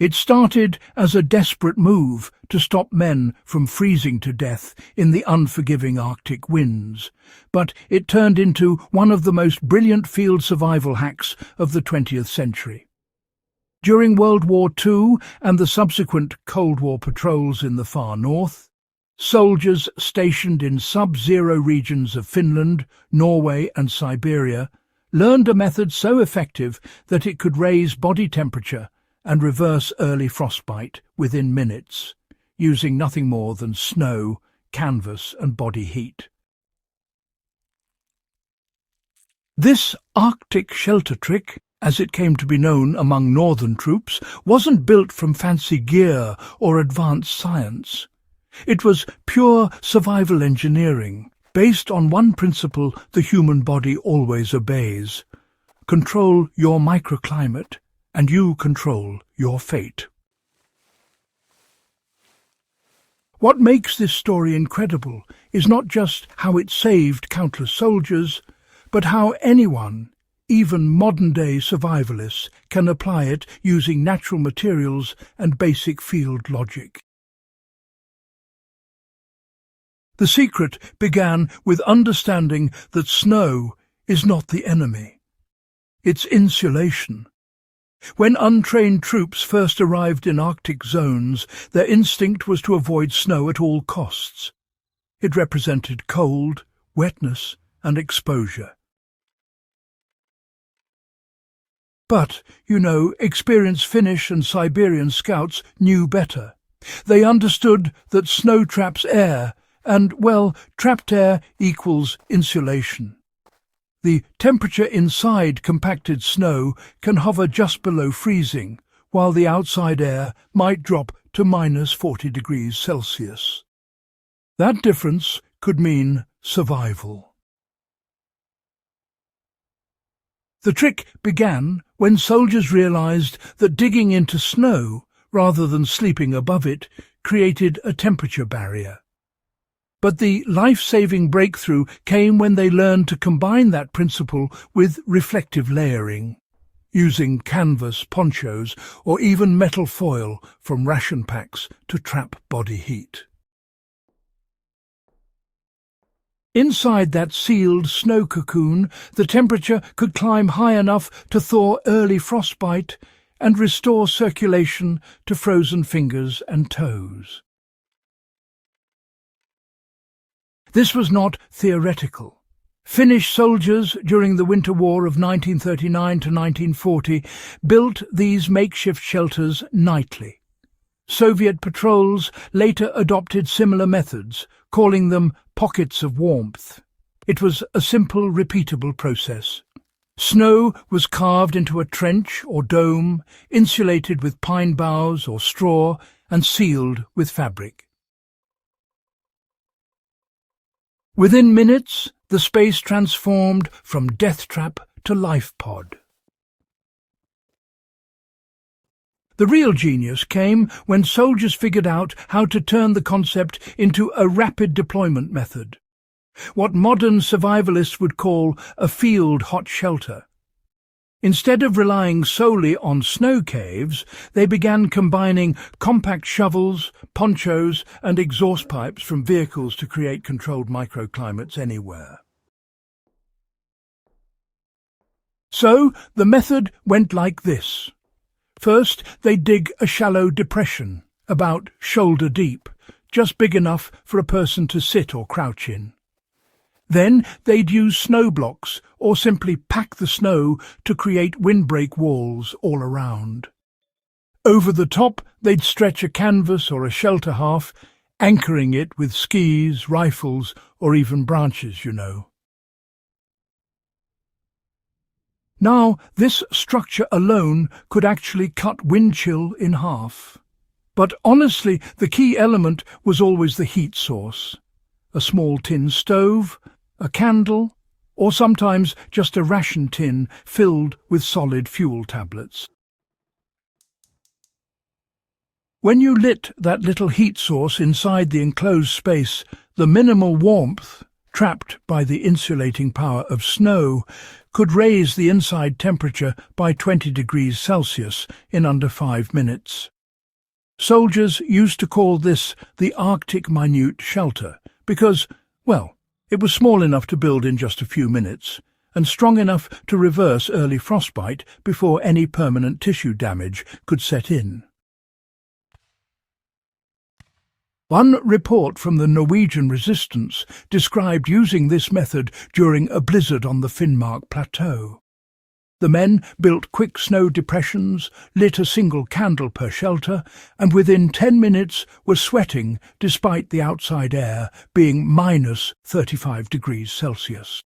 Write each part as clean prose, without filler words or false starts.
It started as a desperate move to stop men from freezing to death in the unforgiving Arctic winds, but it turned into one of the most brilliant field survival hacks of the 20th century. During World War II and the subsequent Cold War patrols in the far north, soldiers stationed in sub-zero regions of Finland, Norway and Siberia learned a method so effective that it could raise body temperature and reverse early frostbite within minutes, using nothing more than snow, canvas and body heat. This Arctic shelter trick, as it came to be known among northern troops, wasn't built from fancy gear or advanced science. It was pure survival engineering, based on one principle the human body always obeys: control your microclimate, and you control your fate. What makes this story incredible is not just how it saved countless soldiers, but how anyone, even modern-day survivalists, can apply it using natural materials and basic field logic. The secret began with understanding that snow is not the enemy. It's insulation. When untrained troops first arrived in Arctic zones, their instinct was to avoid snow at all costs. It represented cold, wetness, and exposure. But, experienced Finnish and Siberian scouts knew better. They understood that snow traps air, and, trapped air equals insulation. The temperature inside compacted snow can hover just below freezing, while the outside air might drop to -40 degrees Celsius. That difference could mean survival. The trick began when soldiers realized that digging into snow, rather than sleeping above it, created a temperature barrier. But the life-saving breakthrough came when they learned to combine that principle with reflective layering, using canvas, ponchos, or even metal foil from ration packs to trap body heat. Inside that sealed snow cocoon, the temperature could climb high enough to thaw early frostbite and restore circulation to frozen fingers and toes. This was not theoretical. Finnish soldiers during the Winter War of 1939 to 1940 built these makeshift shelters nightly. Soviet patrols later adopted similar methods, calling them pockets of warmth. It was a simple, repeatable process. Snow was carved into a trench or dome, insulated with pine boughs or straw, and sealed with fabric. Within minutes, the space transformed from death trap to life pod. The real genius came when soldiers figured out how to turn the concept into a rapid deployment method, what modern survivalists would call a field hot shelter. Instead of relying solely on snow caves, they began combining compact shovels, ponchos and exhaust pipes from vehicles to create controlled microclimates anywhere. So the method went like this. First, they'd dig a shallow depression, about shoulder deep, just big enough for a person to sit or crouch in. Then they'd use snow blocks or simply pack the snow to create windbreak walls all around. Over the top, they'd stretch a canvas or a shelter half, anchoring it with skis, rifles, or even branches, Now, this structure alone could actually cut wind chill in half. But honestly, the key element was always the heat source. A small tin stove, a candle, or sometimes just a ration tin filled with solid fuel tablets. When you lit that little heat source inside the enclosed space, the minimal warmth trapped by the insulating power of snow, could raise the inside temperature by 20 degrees Celsius in under 5 minutes. Soldiers used to call this the Arctic minute shelter because, well, it was small enough to build in just a few minutes and strong enough to reverse early frostbite before any permanent tissue damage could set in. One report from the Norwegian resistance described using this method during a blizzard on the Finnmark plateau. The men built quick snow depressions, lit a single candle per shelter, and within 10 minutes were sweating despite the outside air being minus 35 degrees Celsius.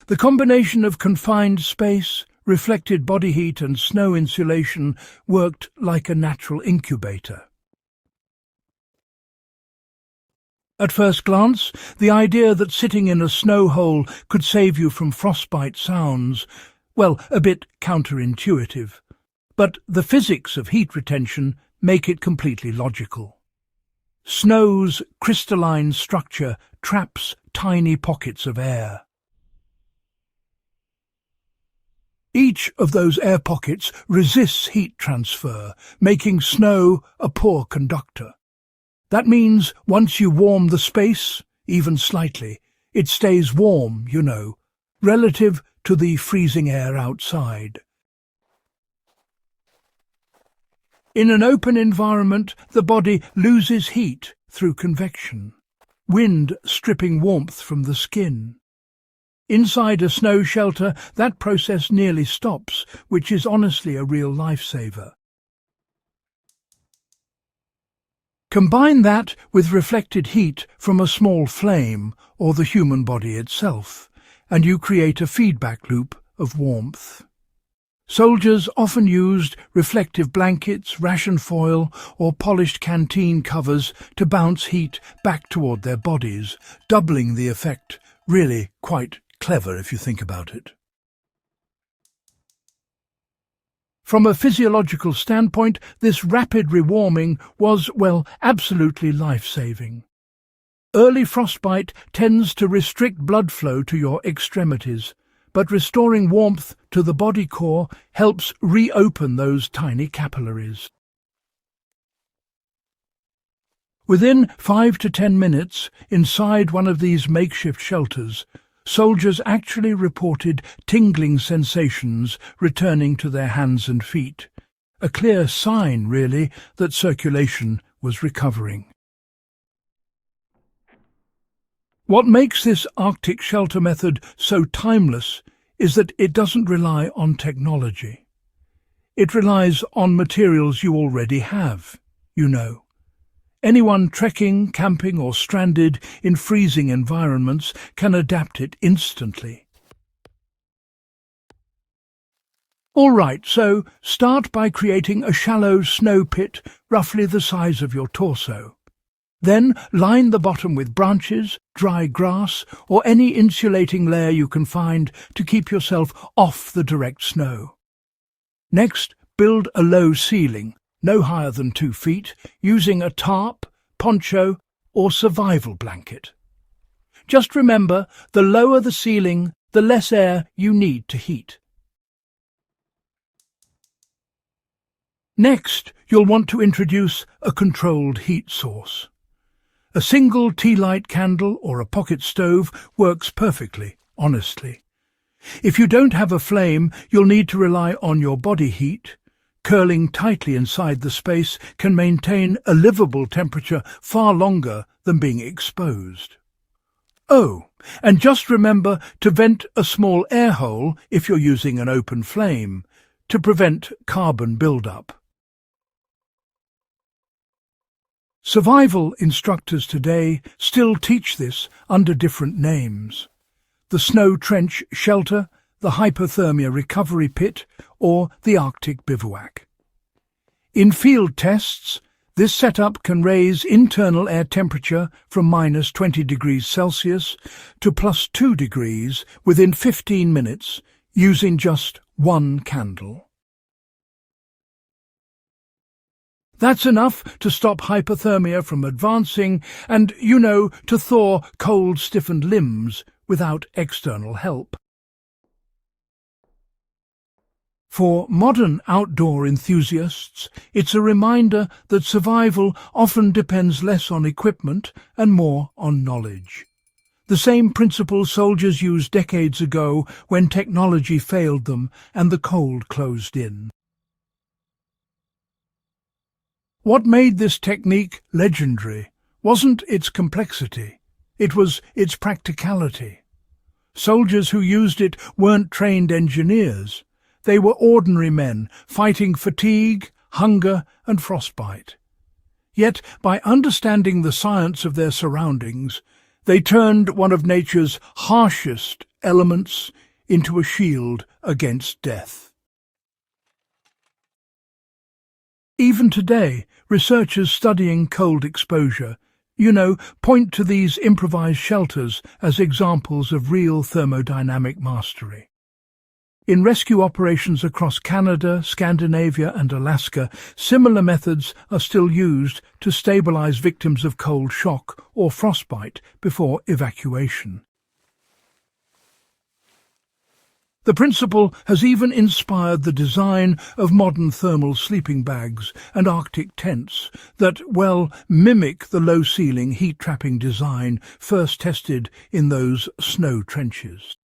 The combination of confined space, reflected body heat and snow insulation worked like a natural incubator. At first glance, the idea that sitting in a snow hole could save you from frostbite sounds, well, a bit counterintuitive. But the physics of heat retention make it completely logical. Snow's crystalline structure traps tiny pockets of air. Each of those air pockets resists heat transfer, making snow a poor conductor. That means once you warm the space, even slightly, it stays warm, you know, relative to the freezing air outside. In an open environment, the body loses heat through convection, wind stripping warmth from the skin. Inside a snow shelter, that process nearly stops, which is honestly a real lifesaver. Combine that with reflected heat from a small flame or the human body itself, and you create a feedback loop of warmth. Soldiers often used reflective blankets, ration foil, or polished canteen covers to bounce heat back toward their bodies, doubling the effect. Really quite clever if you think about it. From a physiological standpoint, this rapid rewarming was, well, absolutely life-saving. Early frostbite tends to restrict blood flow to your extremities, but restoring warmth to the body core helps reopen those tiny capillaries. Within 5 to 10 minutes, inside one of these makeshift shelters, soldiers actually reported tingling sensations returning to their hands and feet, a clear sign, really, that circulation was recovering. What makes this Arctic shelter method so timeless is that it doesn't rely on technology. It relies on materials you already have, you know. Anyone trekking, camping or stranded in freezing environments can adapt it instantly. All right, so start by creating a shallow snow pit roughly the size of your torso. Then line the bottom with branches, dry grass or any insulating layer you can find to keep yourself off the direct snow. Next, build a low ceiling, no higher than 2 feet, using a tarp, poncho, or survival blanket. Just remember, the lower the ceiling, the less air you need to heat. Next, you'll want to introduce a controlled heat source. A single tea light candle or a pocket stove works perfectly, honestly. If you don't have a flame, you'll need to rely on your body heat. Curling tightly inside the space can maintain a livable temperature far longer than being exposed. Oh, and just remember to vent a small air hole if you're using an open flame, to prevent carbon buildup. Survival instructors today still teach this under different names. The snow trench shelter, the hypothermia recovery pit, or the Arctic bivouac. In field tests, this setup can raise internal air temperature from minus 20 degrees Celsius to plus 2 degrees within 15 minutes using just one candle. That's enough to stop hypothermia from advancing and, to thaw cold, stiffened limbs without external help. For modern outdoor enthusiasts, it's a reminder that survival often depends less on equipment and more on knowledge. The same principle soldiers used decades ago when technology failed them and the cold closed in. What made this technique legendary wasn't its complexity, it was its practicality. Soldiers who used it weren't trained engineers. They were ordinary men fighting fatigue, hunger, and frostbite. Yet, by understanding the science of their surroundings, they turned one of nature's harshest elements into a shield against death. Even today, researchers studying cold exposure, point to these improvised shelters as examples of real thermodynamic mastery. In rescue operations across Canada, Scandinavia and Alaska, similar methods are still used to stabilize victims of cold shock or frostbite before evacuation. The principle has even inspired the design of modern thermal sleeping bags and Arctic tents that, mimic the low-ceiling heat-trapping design first tested in those snow trenches.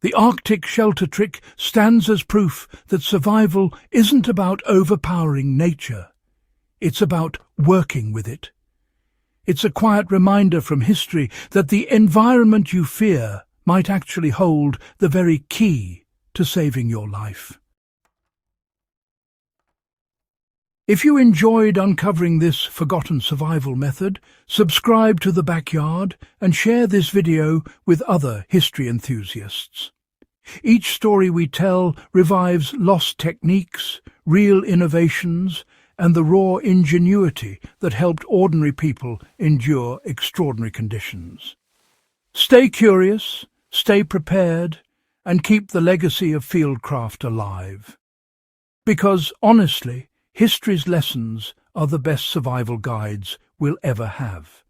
The Arctic shelter trick stands as proof that survival isn't about overpowering nature. It's about working with it. It's a quiet reminder from history that the environment you fear might actually hold the very key to saving your life. If you enjoyed uncovering this forgotten survival method, subscribe to The Backyard and share this video with other history enthusiasts. Each story we tell revives lost techniques, real innovations, and the raw ingenuity that helped ordinary people endure extraordinary conditions. Stay curious, stay prepared, and keep the legacy of fieldcraft alive. Because, honestly, history's lessons are the best survival guides we'll ever have.